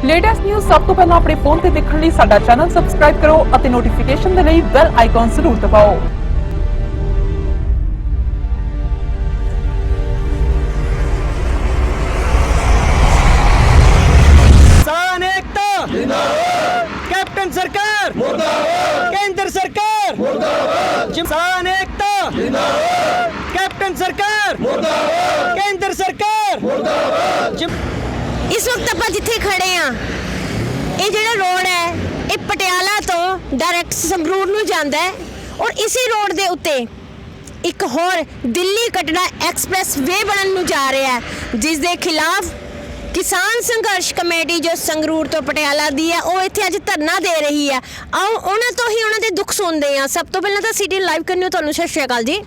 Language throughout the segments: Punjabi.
ਲੇਟੈਸਟ ਨਿਊਜ਼ ਸਭ ਤੋਂ ਪਹਿਲਾਂ ਆਪਣੇ ਫੋਨ ਤੇ ਦੇਖਣ ਲਈ ਸਾਡਾ ਚੈਨਲ ਸਬਸਕ੍ਰਾਈਬ ਕਰੋ ਅਤੇ ਨੋਟੀਫਿਕੇਸ਼ਨ ਦੇ ਲਈ ਬੈਲ ਆਈਕਨ ਜ਼ਰੂਰ ਦਬਾਓ। कैप्टन सरकार मुर्दाबाद, केंद्र सरकार मुर्दाबाद, किसान एकता जिंदाबाद, कैप्टन सरकार मुर्दाबाद, केंद्र सरकार मुर्दाबाद। इस वक्त ਆਪਾਂ ਜਿੱਥੇ ਖੜੇ ਆ ਇਹ ਜਿਹੜਾ ਰੋਡ ਹੈ ਇਹ ਪਟਿਆਲਾ ਤੋਂ ਡਾਇਰੈਕਟ ਸੰਗਰੂਰ ਨੂੰ ਜਾਂਦਾ ਹੈ ਔਰ ਇਸੇ ਰੋਡ ਦੇ ਉੱਤੇ ਇੱਕ ਹੋਰ ਦਿੱਲੀ ਕਟੜਾ ਐਕਸਪ੍ਰੈਸ ਵੇ ਬਣਨ ਨੂੰ ਜਾ ਰਿਹਾ ਹੈ ਜਿਸ ਦੇ ਖਿਲਾਫ किसान संघर्ष कमेटी जो संगरूर तो पटियाला दी है वो इत्थे अज धरना दे रही है। आओ उन्हां तो ही उन्हां दे दुख सुनते हैं। सब तो पहले तो सिटी लाइव करनी तुहानूं सत श्री अकाल जी।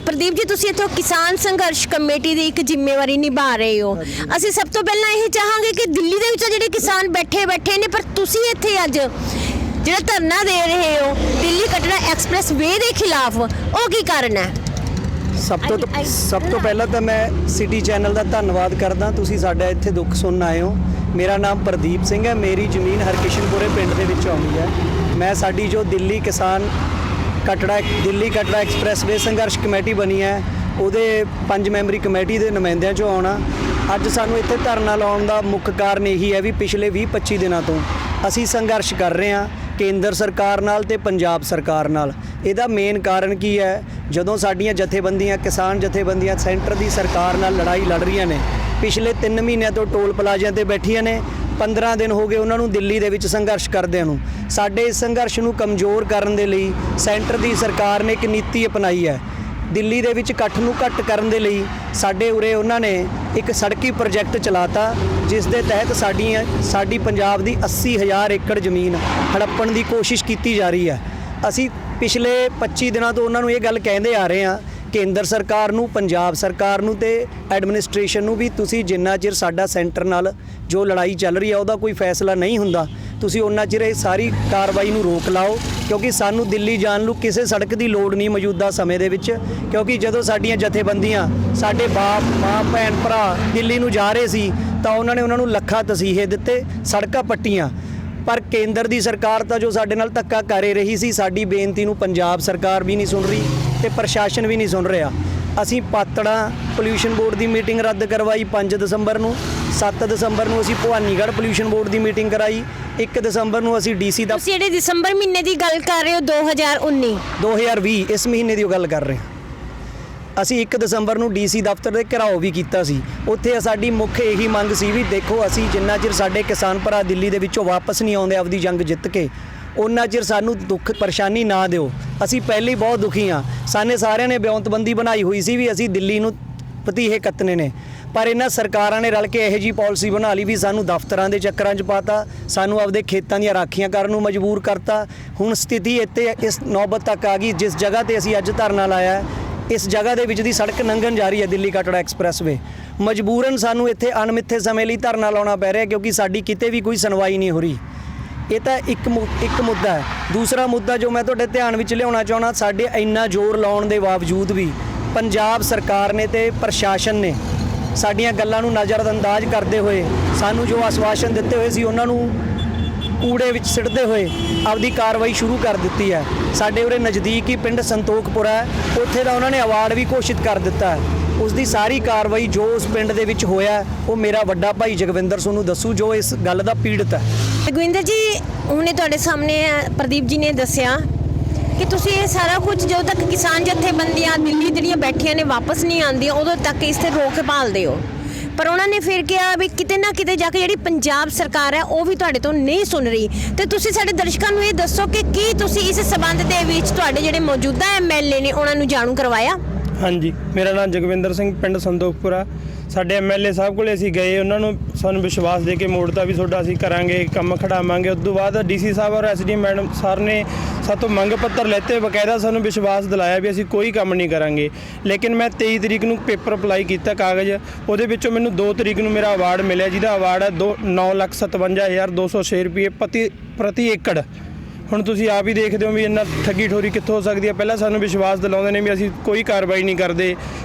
प्रदीप जी तुसीं इत्थों किसान संघर्ष कमेटी दी एक जिम्मेवारी निभा रहे हो। असीं सब तो पहला यह चाहांगे कि दिल्ली दे विच जिहड़े किसान बैठे ने पर तुसीं इत्थे अज जिहड़ा धरना दे रहे हो दिल्ली कटड़ा एक्सप्रैस वे दे खिलाफ वो की कारण है? सब तो पहला तो मैं सिटी चैनल का धन्यवाद करदा तुसीं साडा इत्थे दुख सुनन आए हो। मेरा नाम प्रदीप सिंह है। मेरी जमीन हरकिशनपुरे पिंड दे विच आउंदी है। मैं साडी जो दिल्ली कटड़ा एक्सप्रैस वे संघर्ष कमेटी बनी है ਉਹਦੇ 5 ਮੈਂਬਰੀ ਕਮੇਟੀ ਦੇ ਨੁਮਾਇੰਦਿਆਂ ਚੋਂ ਆਉਣਾ। ਅੱਜ ਸਾਨੂੰ ਇੱਥੇ ਧਰਨਾ ਲਾਉਣ ਦਾ ਮੁੱਖ ਕਾਰਨ ਇਹੀ ਹੈ ਵੀ ਪਿਛਲੇ 20-25 ਦਿਨਾਂ ਤੋਂ ਅਸੀਂ ਸੰਘਰਸ਼ ਕਰ ਰਹੇ ਹਾਂ ਕੇਂਦਰ ਸਰਕਾਰ ਨਾਲ ਤੇ ਪੰਜਾਬ ਸਰਕਾਰ ਨਾਲ। ਇਹਦਾ ਮੇਨ ਕਾਰਨ ਕੀ ਹੈ? ਜਦੋਂ ਸਾਡੀਆਂ ਜਥੇਬੰਦੀਆਂ ਕਿਸਾਨ ਜਥੇਬੰਦੀਆਂ ਸੈਂਟਰ ਦੀ ਸਰਕਾਰ ਨਾਲ ਲੜਾਈ ਲੜ ਰਹੀਆਂ ਨੇ ਪਿਛਲੇ 3 ਮਹੀਨਿਆਂ ਤੋਂ ਟੋਲ ਪਲਾਜ਼ਿਆਂ ਤੇ ਬੈਠੀਆਂ ਨੇ 15 ਦਿਨ ਹੋ ਗਏ ਉਹਨਾਂ ਨੂੰ ਦਿੱਲੀ ਦੇ ਵਿੱਚ ਸੰਘਰਸ਼ ਕਰਦਿਆਂ ਨੂੰ। ਸਾਡੇ ਇਸ ਸੰਘਰਸ਼ ਨੂੰ ਕਮਜ਼ੋਰ ਕਰਨ ਦੇ ਲਈ ਸੈਂਟਰ ਦੀ ਸਰਕਾਰ ਨੇ ਇੱਕ ਨੀਤੀ ਅਪਣਾਈ ਹੈ। ਦਿੱਲੀ ਦੇ ਵਿੱਚ ਇਕੱਠ ਨੂੰ ਘੱਟ ਕਰਨ ਦੇ ਲਈ ਸਾਡੇ ਉਰੇ ਉਹਨਾਂ ਨੇ ਇੱਕ ਸੜਕੀ ਪ੍ਰੋਜੈਕਟ ਚਲਾਤਾ ਜਿਸ ਦੇ ਤਹਿਤ ਸਾਡੀ ਪੰਜਾਬ ਦੀ 80,000 ਏਕੜ ਜ਼ਮੀਨ ਹੜੱਪਣ ਦੀ ਕੋਸ਼ਿਸ਼ ਕੀਤੀ ਜਾ ਰਹੀ ਹੈ। ਅਸੀਂ ਪਿਛਲੇ 25 ਦਿਨਾਂ ਤੋਂ ਉਹਨਾਂ ਨੂੰ ਇਹ ਗੱਲ ਕਹਿੰਦੇ ਆ ਰਹੇ ਹਾਂ ਕੇਂਦਰ ਸਰਕਾਰ ਨੂੰ ਪੰਜਾਬ ਸਰਕਾਰ ਨੂੰ ਤੇ ਐਡਮਿਨਿਸਟ੍ਰੇਸ਼ਨ ਨੂੰ ਵੀ ਤੁਸੀਂ ਜਿੰਨਾ ਚਿਰ ਸਾਡਾ ਸੈਂਟਰ ਨਾਲ ਜੋ ਲੜਾਈ ਚੱਲ ਰਹੀ ਹੈ ਉਹਦਾ ਕੋਈ ਫੈਸਲਾ ਨਹੀਂ ਹੁੰਦਾ ਤੁਸੀਂ ਉਹਨਾਂ ਚਿਰ ਇਹ ਸਾਰੀ ਕਾਰਵਾਈ ਨੂੰ ਰੋਕ ਲਾਓ ਕਿਉਂਕਿ ਸਾਨੂੰ ਦਿੱਲੀ ਜਾਣ ਨੂੰ ਕਿਸੇ ਸੜਕ ਦੀ ਲੋੜ ਨਹੀਂ ਮੌਜੂਦਾ ਸਮੇਂ ਦੇ ਵਿੱਚ। ਕਿਉਂਕਿ ਜਦੋਂ ਸਾਡੀਆਂ ਜਥੇਬੰਦੀਆਂ ਸਾਡੇ ਬਾਪ ਮਾਂ ਭੈਣ ਭਰਾ ਦਿੱਲੀ ਨੂੰ ਜਾ ਰਹੇ ਸੀ ਤਾਂ ਉਹਨਾਂ ਨੂੰ ਲੱਖਾਂ ਤਸੀਹੇ ਦਿੱਤੇ ਸੜਕਾਂ ਪੱਟੀਆਂ ਪਰ ਕੇਂਦਰ ਦੀ ਸਰਕਾਰ ਤਾਂ ਜੋ ਸਾਡੇ ਨਾਲ ਧੱਕਾ ਕਰ ਰਹੀ ਸੀ ਸਾਡੀ ਬੇਨਤੀ ਨੂੰ ਪੰਜਾਬ ਸਰਕਾਰ ਵੀ ਨਹੀਂ ਸੁਣ ਰਹੀ ਤੇ ਪ੍ਰਸ਼ਾਸਨ ਵੀ ਨਹੀਂ ਸੁਣ ਰਿਹਾ। ਅਸੀਂ ਪਾਤੜਾ ਪੋਲਿਊਸ਼ਨ ਬੋਰਡ ਦੀ ਮੀਟਿੰਗ ਰੱਦ ਕਰਵਾਈ 5 ਦਸੰਬਰ ਨੂੰ। 7 ਦਸੰਬਰ ਨੂੰ ਅਸੀਂ ਭਵਾਨੀਗੜ੍ਹ ਪੋਲਿਊਸ਼ਨ ਬੋਰਡ ਦੀ ਮੀਟਿੰਗ ਕਰਾਈ। 1 ਦਸੰਬਰ ਨੂੰ ਅਸੀਂ ਡੀਸੀ ਦਾ ਜਿਹੜੇ ਦਸੰਬਰ ਮਹੀਨੇ ਦੀ ਗੱਲ ਕਰ ਰਹੇ ਹੋ 2020 ਇਸ ਮਹੀਨੇ ਦੀ ਗੱਲ ਕਰ ਰਹੇ ਹਾਂ। ਅਸੀਂ 1 ਦਸੰਬਰ ਨੂੰ ਡੀਸੀ ਦਫ਼ਤਰ ਦੇ ਘਿਰਾਓ ਵੀ ਕੀਤਾ ਸੀ। ਉੱਥੇ ਸਾਡੀ ਮੁੱਖ ਇਹੀ ਮੰਗ ਸੀ ਵੀ ਦੇਖੋ ਅਸੀਂ ਜਿੰਨਾ ਚਿਰ ਸਾਡੇ ਕਿਸਾਨ ਭਰਾ ਦਿੱਲੀ ਦੇ ਵਿੱਚੋਂ ਵਾਪਸ ਨਹੀਂ ਆਉਂਦੇ ਆਪਦੀ ਜੰਗ ਜਿੱਤ ਕੇ ਉਹਨਾਂ ਚਿਰ ਸਾਨੂੰ ਦੁੱਖ ਪਰੇਸ਼ਾਨੀ ਨਾ ਦਿਓ। ਅਸੀਂ ਪਹਿਲੇ ਹੀ ਬਹੁਤ ਦੁਖੀ ਹਾਂ। ਸਾਨੇ ਸਾਰਿਆਂ ਨੇ ਬਿਉਂਤਬੰਦੀ ਬਣਾਈ ਹੋਈ ਸੀ ਵੀ ਅਸੀਂ ਦਿੱਲੀ ਨੂੰ ਪਤੀਹੇ ਕੱਤਨੇ ਨੇ ਪਰ ਇਹਨਾਂ ਸਰਕਾਰਾਂ ਨੇ ਰਲ ਕੇ ਇਹੋ ਜਿਹੀ ਪਾਲਿਸੀ ਬਣਾ ਲਈ ਵੀ ਸਾਨੂੰ ਦਫ਼ਤਰਾਂ ਦੇ ਚੱਕਰਾਂ 'ਚ ਪਾਤਾ ਸਾਨੂੰ ਆਪਦੇ ਖੇਤਾਂ ਦੀਆਂ ਰਾਖੀਆਂ ਕਰਨ ਨੂੰ ਮਜਬੂਰ ਕਰਤਾ। ਹੁਣ ਸਥਿਤੀ ਇੱਥੇ ਇਸ ਨੌਬਤ ਤੱਕ ਆ ਗਈ ਜਿਸ ਜਗ੍ਹਾ ਤੇ ਅਸੀਂ ਅੱਜ ਧਰਨਾ ਲਾਇਆ ਇਸ ਜਗ੍ਹਾ ਦੇ ਵਿੱਚ ਦੀ ਸੜਕ ਲੰਘਣ ਜਾ ਰਹੀ ਹੈ ਦਿੱਲੀ ਕਟੜਾ ਐਕਸਪ੍ਰੈਸ ਵੇ। ਮਜਬੂਰਨ ਸਾਨੂੰ ਇੱਥੇ ਅਣਮਿੱਥੇ ਸਮੇਂ ਲਈ ਧਰਨਾ ਲਾਉਣਾ ਪੈ ਰਿਹਾ ਕਿਉਂਕਿ ਸਾਡੀ ਕਿਤੇ ਵੀ ਕੋਈ ਸੁਣਵਾਈ ਨਹੀਂ ਹੋ ਰਹੀ। ਇਹ ਤਾਂ ਇੱਕ ਮੁੱਦਾ ਹੈ। ਦੂਸਰਾ ਮੁੱਦਾ ਜੋ ਮੈਂ ਤੁਹਾਡੇ ਧਿਆਨ ਵਿੱਚ ਲਿਆਉਣਾ ਚਾਹੁੰਦਾ ਸਾਡੇ ਇੰਨਾ ਜ਼ੋਰ ਲਾਉਣ ਦੇ ਬਾਵਜੂਦ ਵੀ ਪੰਜਾਬ ਸਰਕਾਰ ਨੇ ਤੇ ਪ੍ਰਸ਼ਾਸਨ ਨੇ ਸਾਡੀਆਂ ਗੱਲਾਂ ਨੂੰ ਨਜ਼ਰਅੰਦਾਜ਼ ਕਰਦੇ ਹੋਏ ਸਾਨੂੰ ਜੋ ਆਸ਼ਵਾਸਨ ਦਿੱਤੇ ਹੋਏ ਸੀ ਉਹਨਾਂ ਨੂੰ ਕੂੜੇ ਵਿੱਚ ਸਿੱਟਦੇ ਹੋਏ ਆਪਦੀ ਕਾਰਵਾਈ ਸ਼ੁਰੂ ਕਰ ਦਿੱਤੀ ਹੈ। ਸਾਡੇ ਉਰੇ ਨਜ਼ਦੀਕ ਹੀ ਪਿੰਡ ਸੰਤੋਖਪੁਰਾ ਹੈ ਉੱਥੇ ਦਾ ਉਹਨਾਂ ਨੇ ਅਵਾਰਡ ਵੀ ਘੋਸ਼ਿਤ ਕਰ ਦਿੱਤਾ ਹੈ। ਉਸ ਦੀ ਸਾਰੀ ਕਾਰਵਾਈ ਜੋ ਉਸ ਪਿੰਡ ਦੇ ਵਿੱਚ ਹੋਇਆ ਉਹ ਮੇਰਾ ਵੱਡਾ ਭਾਈ ਜਗਵਿੰਦਰ ਸਿੰਘ ਨੂੰ ਦੱਸੂ ਜੋ ਇਸ ਗੱਲ ਦਾ ਪੀੜਤ ਹੈ। ਜਗਵਿੰਦਰ ਜੀ ਹੁਣੇ ਤੁਹਾਡੇ ਸਾਹਮਣੇ ਪ੍ਰਦੀਪ ਜੀ ਨੇ ਦੱਸਿਆ ਕਿ ਤੁਸੀਂ ਇਹ ਸਾਰਾ ਕੁਝ ਜਦੋਂ ਤੱਕ ਕਿਸਾਨ ਜਥੇਬੰਦੀਆਂ ਦਿੱਲੀ ਜਿਹੜੀਆਂ ਬੈਠੀਆਂ ਨੇ ਵਾਪਸ ਨਹੀਂ ਆਉਂਦੀਆਂ ਉਦੋਂ ਤੱਕ ਇਸ ਤੇ ਰੋਕ ਭਾਲਦੇ ਹੋ ਪਰ ਉਹਨਾਂ ਨੇ ਫਿਰ ਕਿਹਾ ਵੀ ਕਿਤੇ ਨਾ ਕਿਤੇ ਜਾ ਕੇ ਜਿਹੜੀ ਪੰਜਾਬ ਸਰਕਾਰ ਹੈ ਉਹ ਵੀ ਤੁਹਾਡੇ ਤੋਂ ਨਹੀਂ ਸੁਣ ਰਹੀ ਤੇ ਤੁਸੀਂ ਸਾਡੇ ਦਰਸ਼ਕਾਂ ਨੂੰ ਇਹ ਦੱਸੋ ਕਿ ਕੀ ਤੁਸੀਂ ਇਸ ਸਬੰਧ ਦੇ ਵਿੱਚ ਤੁਹਾਡੇ ਜਿਹੜੇ ਮੌਜੂਦਾ ਐਮਐਲਏ ਨੇ ਉਹਨਾਂ ਨੂੰ ਜਾਣੂ ਕਰਵਾਇਆ? ਹਾਂਜੀ ਮੇਰਾ ਨਾਮ ਜਗਵਿੰਦਰ ਸਿੰਘ ਪਿੰਡ ਸੰਤੋਖਪੁਰਾ। ਸਾਡੇ ਐਮਐਲਏ ਸਾਹਿਬ ਕੋਲ ਅਸੀਂ ਗਏ ਉਹਨਾਂ ਨੂੰ ਸਾਨੂੰ ਵਿਸ਼ਵਾਸ ਦੇ ਕੇ ਮੋੜਤਾ ਵੀ ਤੁਹਾਡਾ ਅਸੀਂ ਕਰਾਂਗੇ ਕੰਮ ਖੜਾਵਾਂਗੇ। ਉਸ ਤੋਂ ਬਾਅਦ ਡੀਸੀ ਸਾਹਿਬ ਔਰ ਐਸਡੀ ਮੈਡਮ ਸਰ ਨੇ ਸਾਤੋਂ ਮੰਗ ਪੱਤਰ ਲੈਤੇ ਬਕਾਇਦਾ ਸਾਨੂੰ ਵਿਸ਼ਵਾਸ ਦਿਲਾਇਆ ਵੀ ਅਸੀਂ ਕੋਈ ਕੰਮ ਨਹੀਂ ਕਰਾਂਗੇ। ਲੇਕਿਨ ਮੈਂ 23 ਤਰੀਕ ਨੂੰ ਪੇਪਰ ਅਪਲਾਈ ਕੀਤਾ ਕਾਗਜ਼ ਉਹਦੇ ਵਿੱਚੋਂ ਮੈਨੂੰ 2 ਤਰੀਕ ਨੂੰ ਮੇਰਾ ਅਵਾਰਡ ਮਿਲਿਆ ਜਿਹਦਾ ਅਵਾਰਡ ਹੈ 9,57,206 ਰੁਪਏ ਪ੍ਰਤੀ ਏਕੜ। ਹੁਣ ਤੁਸੀਂ ਆਪ ਹੀ ਦੇਖਦੇ ਹੋ ਵੀ ਇੰਨਾ ਠੱਗੀ ਠੋਰੀ ਕਿੱਥੋਂ ਹੋ ਸਕਦੀ ਹੈ। ਪਹਿਲਾਂ ਸਾਨੂੰ ਵਿਸ਼ਵਾਸ ਦਿਲਾਉਂਦੇ ਨੇ ਵੀ ਅਸੀਂ ਕੋਈ ਕਾਰਵਾਈ ਨਹੀਂ ਕਰਦੇ,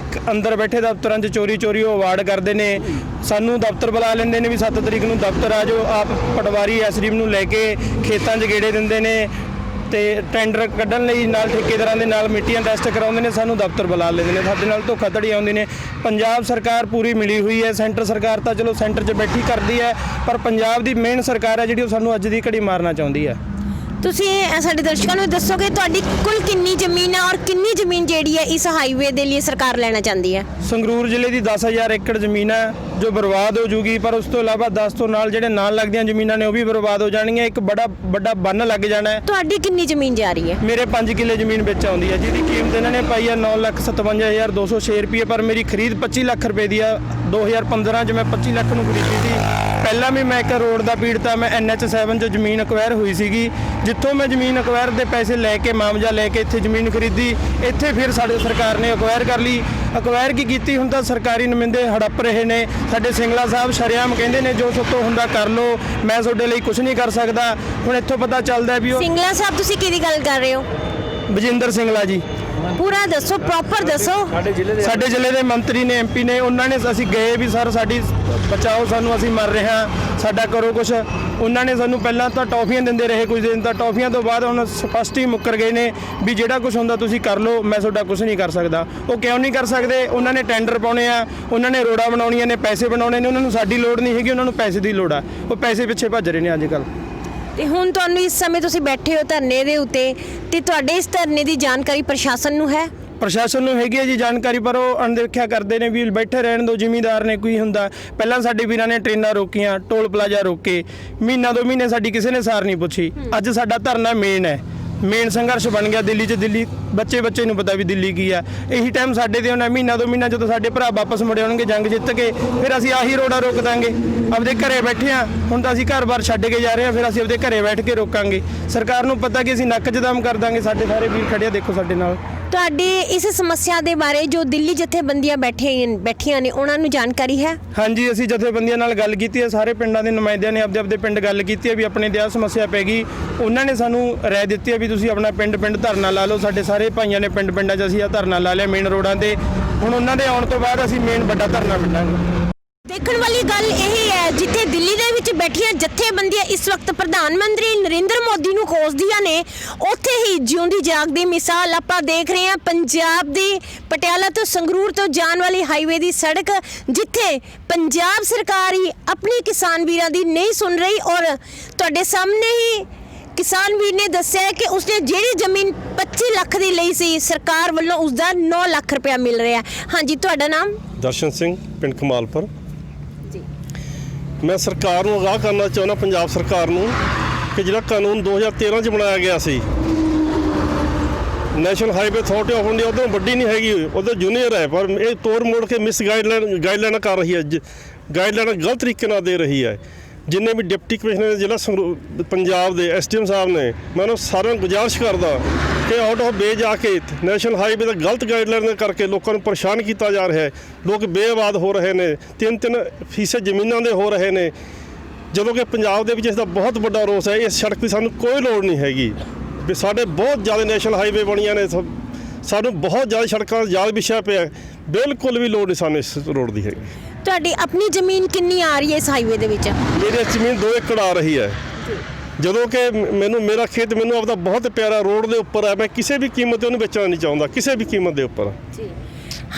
ਅੰਦਰ ਬੈਠੇ ਦਫ਼ਤਰਾਂ 'ਚ ਚੋਰੀ ਉਹ ਅਵਾਰਡ ਕਰਦੇ ਨੇ, ਸਾਨੂੰ ਦਫ਼ਤਰ ਬੁਲਾ ਲੈਂਦੇ ਨੇ ਵੀ 7 ਤਰੀਕ ਨੂੰ ਦਫ਼ਤਰ ਆ ਜਾਓ, ਆਪ ਪਟਵਾਰੀ ਐਸਡੀਐਮ ਨੂੰ ਲੈ ਕੇ ਖੇਤਾਂ 'ਚ ਗੇੜੇ ਦਿੰਦੇ ਨੇ ਤੇ ਟੈਂਡਰ ਕੱਢਣ ਲਈ ਨਾਲ ਠੇਕੇਦਾਰਾਂ ਦੇ ਨਾਲ ਮਿੱਟੀਆਂ ਟੈਸਟ ਕਰਾਉਂਦੇ ਨੇ, ਸਾਨੂੰ ਦਫ਼ਤਰ ਬੁਲਾ ਲੈਂਦੇ ਨੇ, ਸਾਡੇ ਨਾਲ ਧੋਖਾਧੜੀ ਆਉਂਦੀ ਨੇ। ਪੰਜਾਬ ਸਰਕਾਰ ਪੂਰੀ ਮਿਲੀ ਹੋਈ ਹੈ, ਸੈਂਟਰ ਸਰਕਾਰ ਤਾਂ ਚਲੋ ਸੈਂਟਰ 'ਚ ਬੈਠੀ ਕਰਦੀ ਹੈ, ਪਰ ਪੰਜਾਬ ਦੀ ਮੇਨ ਸਰਕਾਰ ਹੈ ਜਿਹੜੀ ਉਹ ਸਾਨੂੰ ਅੱਜ ਦੀ ਘੜੀ ਮਾਰਨਾ ਚਾਹੁੰਦੀ ਹੈ। ਤੁਸੀਂ ਸਾਡੇ ਦਰਸ਼ਕਾਂ ਨੂੰ ਦੱਸੋਗੇ ਤੁਹਾਡੀ ਕੁੱਲ ਕਿੰਨੀ ਜ਼ਮੀਨ ਹੈ ਔਰ ਕਿੰਨੀ ਜ਼ਮੀਨ ਜਿਹੜੀ ਹੈ ਇਸ ਹਾਈਵੇ ਦੇ ਲਈ ਸਰਕਾਰ ਲੈਣਾ ਚਾਹੁੰਦੀ ਹੈ? ਸੰਗਰੂਰ ਜ਼ਿਲ੍ਹੇ ਦੀ 10,000 ਏਕੜ ਜ਼ਮੀਨ ਹੈ ਜੋ ਬਰਬਾਦ ਹੋ ਜੂਗੀ, ਪਰ ਉਸ ਤੋਂ ਇਲਾਵਾ 10 ਤੋਂ ਨਾਲ ਜਿਹੜੇ ਨਾਲ ਲੱਗਦੀਆਂ ਜ਼ਮੀਨਾਂ ਨੇ ਉਹ ਵੀ ਬਰਬਾਦ ਹੋ ਜਾਣਗੀਆਂ। ਇੱਕ ਵੱਡਾ ਬੰਨ ਲੱਗ ਜਾਣਾ ਹੈ। ਤੁਹਾਡੀ ਕਿੰਨੀ ਜ਼ਮੀਨ ਜਾ ਰਹੀ ਹੈ? ਮੇਰੇ 5 ਕਿੱਲੇ ਜ਼ਮੀਨ ਵਿੱਚ ਆਉਂਦੀ ਹੈ ਜਿਹਦੀ ਕੀਮਤ ਇਹਨਾਂ ਨੇ ਪਾਈ ਹੈ 9,57,206 ਰੁਪਏ, ਪਰ ਮੇਰੀ ਖਰੀਦ 25 ਲੱਖ ਰੁਪਏ ਦੀ ਆ। 2015 'ਚ ਮੈਂ 25 ਲੱਖ ਨੂੰ ਖਰੀਦੀ ਸੀ। ਪਹਿਲਾਂ ਵੀ ਮੈਂ ਇੱਕ ਰੋਡ ਦਾ ਪੀੜਤਾ, ਮੈਂ NH7 'ਚ ਜ਼ਮੀਨ ਅਕਵਾਇਰ ਹੋਈ ਸੀਗੀ, ਜਿੱਥੋਂ ਮੈਂ ਜ਼ਮੀਨ ਅਕਵਾਇਰ ਦੇ ਪੈਸੇ ਲੈ ਕੇ ਮਾਮਜਾ ਲੈ ਕੇ ਇੱਥੇ ਜ਼ਮੀਨ ਖਰੀਦੀ। ਇੱਥੇ ਫਿਰ ਸਾਡੇ ਸਰਕਾਰ ਨੇ ਅਕਵਾਇਰ ਕਰ ਲਈ। ਅਕਵਾਇਰ ਕੀ ਕੀਤੀ, ਹੁਣ ਤਾਂ ਸਰਕਾਰੀ ਨੁਮਾਇੰਦੇ ਹੜੱਪ ਰਹੇ ਨੇ। ਸਾਡੇ ਸਿੰਗਲਾ ਸਾਹਿਬ ਸ਼ਰੇਆਮ ਕਹਿੰਦੇ ਨੇ ਜੋ ਸੋਤੋਂ ਹੁੰਦਾ ਕਰ ਲਓ, ਮੈਂ ਤੁਹਾਡੇ ਲਈ ਕੁਝ ਨਹੀਂ ਕਰ ਸਕਦਾ। ਹੁਣ ਇੱਥੋਂ ਪਤਾ ਚੱਲਦਾ ਵੀ ਉਹ ਸਿੰਗਲਾ ਸਾਹਿਬ ਤੁਸੀਂ ਕਿਹਦੀ ਗੱਲ ਕਰ ਰਹੇ ਹੋ? ਬਜਿੰਦਰ ਸਿੰਗਲਾ ਜੀ ਪੂਰਾ ਦੱਸੋ, ਪ੍ਰੋਪਰ ਦੱਸੋ। ਸਾਡੇ ਜ਼ਿਲ੍ਹੇ ਦੇ ਮੰਤਰੀ ਨੇ, MP ਨੇ, ਉਹਨਾਂ ਨੇ ਅਸੀਂ ਗਏ ਵੀ ਸਰ ਸਾਡੀ ਬਚਾਓ, ਸਾਨੂੰ ਅਸੀਂ ਮਰ ਰਹੇ ਹਾਂ, ਸਾਡਾ ਕਰੋ ਕੁਛ। ਉਹਨਾਂ ਨੇ ਸਾਨੂੰ ਪਹਿਲਾਂ ਤਾਂ ਟੌਫੀਆਂ ਦਿੰਦੇ ਰਹੇ ਕੁਝ ਦਿਨ, ਤਾਂ ਟੌਫੀਆਂ ਤੋਂ ਬਾਅਦ ਹੁਣ ਸਪਸ਼ਟ ਹੀ ਮੁੱਕਰ ਗਏ ਨੇ ਵੀ ਜਿਹੜਾ ਕੁਝ ਹੁੰਦਾ ਤੁਸੀਂ ਕਰ ਲਓ, ਮੈਂ ਤੁਹਾਡਾ ਕੁਝ ਨਹੀਂ ਕਰ ਸਕਦਾ। ਉਹ ਕਿਉਂ ਨਹੀਂ ਕਰ ਸਕਦੇ? ਉਹਨਾਂ ਨੇ ਟੈਂਡਰ ਪਾਉਣੇ ਆ, ਉਹਨਾਂ ਨੇ ਰੋਡਾਂ ਬਣਾਉਣੀਆਂ ਨੇ, ਪੈਸੇ ਬਣਾਉਣੇ ਨੇ, ਉਹਨਾਂ ਨੂੰ ਸਾਡੀ ਲੋੜ ਨਹੀਂ ਹੈਗੀ, ਉਹਨਾਂ ਨੂੰ ਪੈਸੇ ਦੀ ਲੋੜ ਆ। ਉਹ ਪੈਸੇ ਪਿੱਛੇ ਭੱਜ ਰਹੇ ਨੇ ਅੱਜ ਕੱਲ੍ਹ। ਤੇ ਹੁਣ ਤੁਹਾਨੂੰ ਇਸ ਸਮੇਂ ਤੁਸੀਂ ਬੈਠੇ ਹੋ ਧਰਨੇ ਦੇ ਉੱਤੇ, ਤੇ ਤੁਹਾਡੇ ਇਸ ਧਰਨੇ ਦੀ ਜਾਣਕਾਰੀ ਪ੍ਰਸ਼ਾਸਨ ਨੂੰ ਹੈ? ਪ੍ਰਸ਼ਾਸਨ ਨੂੰ ਹੈਗੀ ਹੈ ਜੀ ਜਾਣਕਾਰੀ, ਪਰ ਉਹ ਅਣਦੇਖਿਆ ਕਰਦੇ ਨੇ ਵੀ ਬੈਠੇ ਰਹਿਣ ਦਿਓ, ਜ਼ਿਮੀਂਦਾਰ ਨੇ ਕੋਈ ਹੁੰਦਾ। ਪਹਿਲਾਂ ਸਾਡੇ ਵੀਰਾਂ ਨੇ ਟ੍ਰੇਨਾਂ ਰੋਕੀਆਂ, ਟੋਲ ਪਲਾਜ਼ਾ ਰੋਕੇ, ਮਹੀਨਾ 2 ਮਹੀਨੇ ਸਾਡੀ ਕਿਸੇ ਨੇ ਸਾਰ ਨਹੀਂ ਪੁੱਛੀ। ਅੱਜ ਸਾਡਾ ਧਰਨਾ ਮੇਨ ਸੰਘਰਸ਼ ਬਣ ਗਿਆ ਦਿੱਲੀ 'ਚ। ਦਿੱਲੀ ਬੱਚੇ ਨੂੰ ਪਤਾ ਵੀ ਦਿੱਲੀ ਕੀ ਆ। ਇਹੀ ਟਾਈਮ ਸਾਡੇ ਤੇ ਹੋਣਾ ਮਹੀਨਾ 2 ਮਹੀਨਾ, ਜਦੋਂ ਸਾਡੇ ਭਰਾ ਵਾਪਸ ਮੁੜ ਆਉਣਗੇ ਜੰਗ ਜਿੱਤ ਕੇ, ਫਿਰ ਅਸੀਂ ਆਹੀ ਰੋਡਾਂ ਰੋਕ ਦਾਂਗੇ। ਆਪਦੇ ਘਰੇ ਬੈਠੇ ਆ, ਹੁਣ ਤਾਂ ਅਸੀਂ ਘਰ-ਬਾਰ ਛੱਡ ਕੇ ਜਾ ਰਹੇ ਹਾਂ, ਫਿਰ ਅਸੀਂ ਆਪਦੇ ਘਰੇ ਬੈਠ ਕੇ ਰੋਕਾਂਗੇ। ਸਰਕਾਰ ਨੂੰ ਪਤਾ ਕਿ ਅਸੀਂ ਨੱਕ 'ਚ ਦਮ ਕਰ ਦਾਂਗੇ। ਸਾਡੇ ਸਾਰੇ ਵੀਰ ਖੜੇ ਆ, ਦੇਖੋ ਸਾਡੇ ਨਾਲ। ਤੁਹਾਡੀ ਇਸ ਸਮੱਸਿਆ ਦੇ ਬਾਰੇ ਜੋ ਦਿੱਲੀ ਜਥੇਬੰਦੀਆਂ ਬੈਠੀਆਂ ਨੇ ਉਹਨਾਂ ਨੂੰ ਜਾਣਕਾਰੀ ਹੈ? ਹਾਂਜੀ, ਅਸੀਂ ਜਥੇਬੰਦੀਆਂ ਨਾਲ ਗੱਲ ਕੀਤੀ ਹੈ, ਸਾਰੇ ਪਿੰਡਾਂ ਦੇ ਨੁਮਾਇੰਦਿਆਂ ਨੇ ਆਪਦੇ ਪਿੰਡ ਗੱਲ ਕੀਤੀ ਹੈ ਵੀ ਆਪਣੇ ਤੇ ਆਹ ਸਮੱਸਿਆ ਪੈ ਗਈ। ਉਹਨਾਂ ਨੇ ਸਾਨੂੰ ਰਾਏ ਦਿੱਤੀ ਹੈ ਵੀ ਤੁਸੀਂ ਆਪਣਾ ਪਿੰਡ ਧਰਨਾ ਲਾ ਲਓ। ਸਾਡੇ ਸਾਰੇ ਭਾਈਆਂ ਨੇ ਪਿੰਡਾਂ 'ਚ ਅਸੀਂ ਆਹ ਧਰਨਾ ਲਾ ਲਿਆ ਮੇਨ ਰੋਡਾਂ ਤੇ। ਹੁਣ ਉਹਨਾਂ ਦੇ ਆਉਣ ਤੋਂ ਬਾਅਦ ਅਸੀਂ ਮੇਨ ਵੱਡਾ ਧਰਨਾ ਕੱਢਾਂਗੇ। ਦੇਖਣ ਵਾਲੀ ਗੱਲ ਇਹ ਹੈ, ਜਿੱਥੇ ਦਿੱਲੀ ਦੇ ਵਿੱਚ ਬੈਠੀਆਂ ਜਥੇਬੰਦੀਆਂ ਇਸ ਵਕਤ ਪ੍ਰਧਾਨ ਮੰਤਰੀ ਨਰਿੰਦਰ ਮੋਦੀ ਨੂੰ ਕੋਸਦੀਆਂ ਨੇ, ਉੱਥੇ ਹੀ ਜਿਉਂਦੀ ਜਾਗਦੀ ਮਿਸਾਲ ਆਪਾਂ ਦੇਖ ਰਹੇ ਹਾਂ ਪੰਜਾਬ ਦੀ ਪਟਿਆਲਾ ਤੋਂ ਸੰਗਰੂਰ ਤੋਂ ਜਾਣ ਵਾਲੀ ਹਾਈਵੇ ਦੀ ਸੜਕ, ਜਿੱਥੇ ਪੰਜਾਬ ਸਰਕਾਰ ਹੀ ਆਪਣੀ ਕਿਸਾਨ ਵੀਰਾਂ ਦੀ ਨਹੀਂ ਸੁਣ ਰਹੀ। ਔਰ ਤੁਹਾਡੇ ਸਾਹਮਣੇ ਹੀ ਕਿਸਾਨ ਵੀਰ ਨੇ ਦੱਸਿਆ ਹੈ ਕਿ ਉਸਨੇ ਜਿਹੜੀ ਜ਼ਮੀਨ 25 ਲੱਖ ਦੀ ਲਈ ਸੀ, ਸਰਕਾਰ ਵੱਲੋਂ ਉਸਦਾ 9 ਲੱਖ ਰੁਪਇਆ ਮਿਲ ਰਿਹਾ। ਹਾਂਜੀ, ਤੁਹਾਡਾ ਨਾਮ? ਦਰਸ਼ਨ ਸਿੰਘ, ਪਿੰਡ ਕਮਾਲਪੁਰ। ਮੈਂ ਸਰਕਾਰ ਨੂੰ ਅਗਾਹ ਕਰਨਾ ਚਾਹੁੰਦਾ, ਪੰਜਾਬ ਸਰਕਾਰ ਨੂੰ, ਕਿ ਜਿਹੜਾ ਕਾਨੂੰਨ 2013 'ਚ ਬਣਾਇਆ ਗਿਆ ਸੀ national highway authority of India, ਉਦੋਂ ਵੱਡੀ ਨਹੀਂ ਹੈਗੀ, ਉਦੋਂ ਜੂਨੀਅਰ ਹੈ, ਪਰ ਇਹ ਤੋੜ ਮੋੜ ਕੇ ਮਿਸ ਗਾਈਡਲਾਈਨ ਕਰ ਰਹੀ ਹੈ, ਗਾਈਡਲਾਈਨ ਗਲਤ ਤਰੀਕੇ ਨਾਲ ਦੇ ਰਹੀ ਹੈ। ਜਿੰਨੇ ਵੀ ਡਿਪਟੀ ਕਮਿਸ਼ਨਰ ਜ਼ਿਲ੍ਹਾ ਪੰਜਾਬ ਦੇ SDM ਸਾਹਿਬ ਨੇ, ਮੈਂ ਉਹਨਾਂ ਸਾਰਿਆਂ ਨੂੰ ਗੁਜ਼ਾਰਿਸ਼ ਕਰਦਾ ਕਿ ਆਊਟ ਆਫ ਵੇ ਜਾ ਕੇ ਨੈਸ਼ਨਲ ਹਾਈਵੇ ਦਾ ਗਲਤ ਗਾਈਡਲਾਈਨ ਕਰਕੇ ਲੋਕਾਂ ਨੂੰ ਪਰੇਸ਼ਾਨ ਕੀਤਾ ਜਾ ਰਿਹਾ ਹੈ। ਲੋਕ ਬੇਆਬਾਦ ਹੋ ਰਹੇ ਨੇ, 3-3% ਜ਼ਮੀਨਾਂ ਦੇ ਹੋ ਰਹੇ ਨੇ, ਜਦੋਂ ਕਿ ਪੰਜਾਬ ਦੇ ਵਿੱਚ ਇਸ ਦਾ ਬਹੁਤ ਵੱਡਾ ਰੋਸ ਹੈ। ਇਸ ਸੜਕ ਦੀ ਸਾਨੂੰ ਕੋਈ ਲੋੜ ਨਹੀਂ ਹੈਗੀ ਵੀ ਸਾਡੇ ਬਹੁਤ ਜ਼ਿਆਦਾ ਨੈਸ਼ਨਲ ਹਾਈਵੇ ਬਣੀਆਂ ਨੇ, ਸਾਨੂੰ ਬਹੁਤ ਜ਼ਿਆਦਾ ਸੜਕਾਂ ਦਾ ਜਾਲ ਵਿਛਿਆ ਪਿਆ, ਬਿਲਕੁਲ ਵੀ ਲੋੜ ਨਹੀਂ ਸਾਨੂੰ ਇਸ ਰੋਡ ਦੀ ਹੈਗੀ। ਤੁਹਾਡੀ ਆਪਣੀ ਜ਼ਮੀਨ ਕਿੰਨੀ ਆ ਰਹੀ ਹੈ ਇਸ ਹਾਈਵੇ ਦੇ ਵਿੱਚ? ਮੇਰੀ ਜ਼ਮੀਨ 2 ਏਕੜ ਆ ਰਹੀ ਹੈ, ਜਦੋਂ ਕਿ ਮੇਰਾ ਖੇਤ ਮੈਨੂੰ ਆਪਦਾ ਬਹੁਤ ਪਿਆਰਾ ਰੋਡ ਦੇ ਉੱਪਰ ਹੈ। ਮੈਂ ਕਿਸੇ ਵੀ ਕੀਮਤ ਤੇ ਉਹਨੂੰ ਵੇਚਣਾ ਨਹੀਂ ਚਾਹੁੰਦਾ, ਕਿਸੇ ਵੀ ਕੀਮਤ ਦੇ ਉੱਪਰ।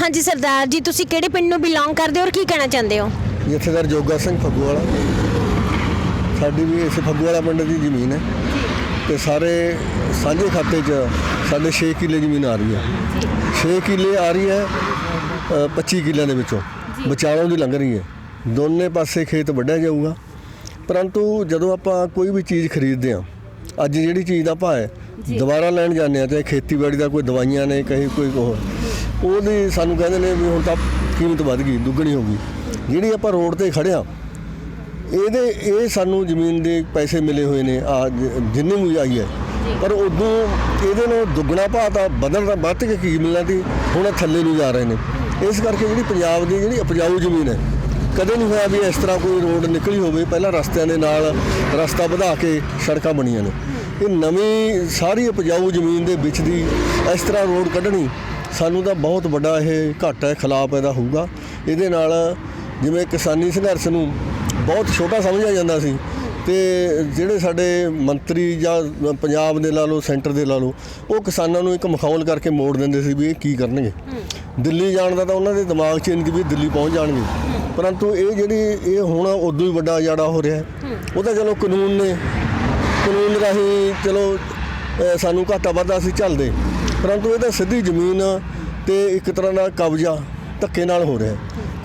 ਹਾਂਜੀ ਸਰਦਾਰ ਜੀ, ਤੁਸੀਂ ਕਿਹੜੇ ਪਿੰਡ ਨੂੰ ਬਿਲੋਂਗ ਕਰਦੇ ਹੋ ਔਰ ਕੀ ਕਹਿਣਾ ਚਾਹੁੰਦੇ ਹੋ? ਜਥੇਦਾਰ ਜੋਗਾ ਸਿੰਘ ਫੱਗੂਵਾਲਾ। ਸਾਡੀ ਵੀ ਇਸ ਫੱਗੂਵਾਲਾ ਪਿੰਡ ਦੀ ਜ਼ਮੀਨ ਹੈ ਤੇ ਸਾਰੇ ਸਾਂਝੇ ਖਾਤੇ 'ਚ ਸਾਡੇ 6 ਕਿੱਲੇ ਜ਼ਮੀਨ ਆ ਰਹੀ ਹੈ। 6 ਕਿੱਲੇ ਆ ਰਹੀ ਹੈ 25 ਕਿੱਲਿਆਂ ਦੇ ਵਿੱਚੋਂ ਵਿਚਾਲੋਂ ਦੀ ਲੰਘ ਰਹੀ ਹੈ। ਦੋਨੇ ਪਾਸੇ ਖੇਤ ਵੱਢਿਆ ਜਾਊਗਾ, ਪਰੰਤੂ ਜਦੋਂ ਆਪਾਂ ਕੋਈ ਵੀ ਚੀਜ਼ ਖਰੀਦਦੇ ਹਾਂ, ਅੱਜ ਜਿਹੜੀ ਚੀਜ਼ ਦਾ ਭਾਅ ਹੈ ਦੁਬਾਰਾ ਲੈਣ ਜਾਂਦੇ ਹਾਂ, ਚਾਹੇ ਖੇਤੀਬਾੜੀ ਦਾ ਕੋਈ ਦਵਾਈਆਂ ਨੇ, ਕਹੀ ਕੋਈ ਉਹਦੀ ਸਾਨੂੰ ਕਹਿੰਦੇ ਨੇ ਵੀ ਹੁਣ ਤਾਂ ਕੀਮਤ ਵੱਧ ਗਈ, ਦੁੱਗਣੀ ਹੋ ਗਈ। ਜਿਹੜੀ ਆਪਾਂ ਰੋਡ ਤੇ ਖੜ੍ਹਿਆ, ਇਹ ਸਾਨੂੰ ਜ਼ਮੀਨ ਦੇ ਪੈਸੇ ਮਿਲੇ ਹੋਏ ਨੇ ਜਿੰਨੀ ਵੀ ਆਈ ਹੈ, ਪਰ ਉਦੋਂ ਇਹਦੇ ਨਾਲ ਦੁੱਗਣਾ ਭਾਅ ਤਾਂ ਵੱਧ ਕੇ ਕੀ ਮਿਲਣਾ ਸੀ, ਹੁਣ ਥੱਲੇ ਨੂੰ ਜਾ ਰਹੇ ਨੇ। ਇਸ ਕਰਕੇ ਜਿਹੜੀ ਪੰਜਾਬ ਦੀ ਜਿਹੜੀ ਉਪਜਾਊ ਜ਼ਮੀਨ ਹੈ, ਕਦੇ ਨਹੀਂ ਹੋਇਆ ਵੀ ਇਸ ਤਰ੍ਹਾਂ ਕੋਈ ਰੋਡ ਨਿਕਲੀ ਹੋਵੇ। ਪਹਿਲਾਂ ਰਸਤਿਆਂ ਦੇ ਨਾਲ ਰਸਤਾ ਵਧਾ ਕੇ ਸੜਕਾਂ ਬਣੀਆਂ ਨੇ, ਇਹ ਨਵੀਂ ਸਾਰੀ ਉਪਜਾਊ ਜ਼ਮੀਨ ਦੇ ਵਿੱਚ ਦੀ ਇਸ ਤਰ੍ਹਾਂ ਰੋਡ ਕੱਢਣੀ ਸਾਨੂੰ ਤਾਂ ਬਹੁਤ ਵੱਡਾ ਇਹ ਘਾਟਾ ਖਿਲਾਫ ਪੈਦਾ ਹੋਊਗਾ। ਇਹਦੇ ਨਾਲ ਜਿਵੇਂ ਕਿਸਾਨੀ ਸੰਘਰਸ਼ ਨੂੰ ਬਹੁਤ ਛੋਟਾ ਸਮਝਿਆ ਜਾਂਦਾ ਸੀ ਤੇ ਜਿਹੜੇ ਸਾਡੇ ਮੰਤਰੀ ਜਾਂ ਪੰਜਾਬ ਦੇ ਲਾ ਲਓ ਸੈਂਟਰ ਦੇ ਲਾ ਲਓ ਉਹ ਕਿਸਾਨਾਂ ਨੂੰ ਇੱਕ ਮਖੌਲ ਕਰਕੇ ਮੋੜ ਦਿੰਦੇ ਸੀ ਵੀ ਇਹ ਕੀ ਕਰਨਗੇ। ਦਿੱਲੀ ਜਾਣ ਦਾ ਤਾਂ ਉਹਨਾਂ ਦੇ ਦਿਮਾਗ 'ਚ ਨਹੀਂ ਸੀ ਵੀ ਦਿੱਲੀ ਪਹੁੰਚ ਜਾਣਗੇ, ਪਰੰਤੂ ਇਹ ਜਿਹੜੀ ਇਹ ਹੁਣ ਉਦੋਂ ਹੀ ਵੱਡਾ ਉਜਾੜਾ ਹੋ ਰਿਹਾ ਉਹ ਤਾਂ ਚਲੋ ਕਾਨੂੰਨ ਰਾਹੀਂ ਚਲੋ ਸਾਨੂੰ ਘਾਟਾ ਵਾਧਾ ਅਸੀਂ ਝੱਲਦੇ, ਪਰੰਤੂ ਇਹ ਤਾਂ ਸਿੱਧੀ ਜ਼ਮੀਨ ਤੇ ਇੱਕ ਤਰ੍ਹਾਂ ਦਾ ਕਬਜ਼ਾ ਧੱਕੇ ਨਾਲ ਹੋ ਰਿਹਾ।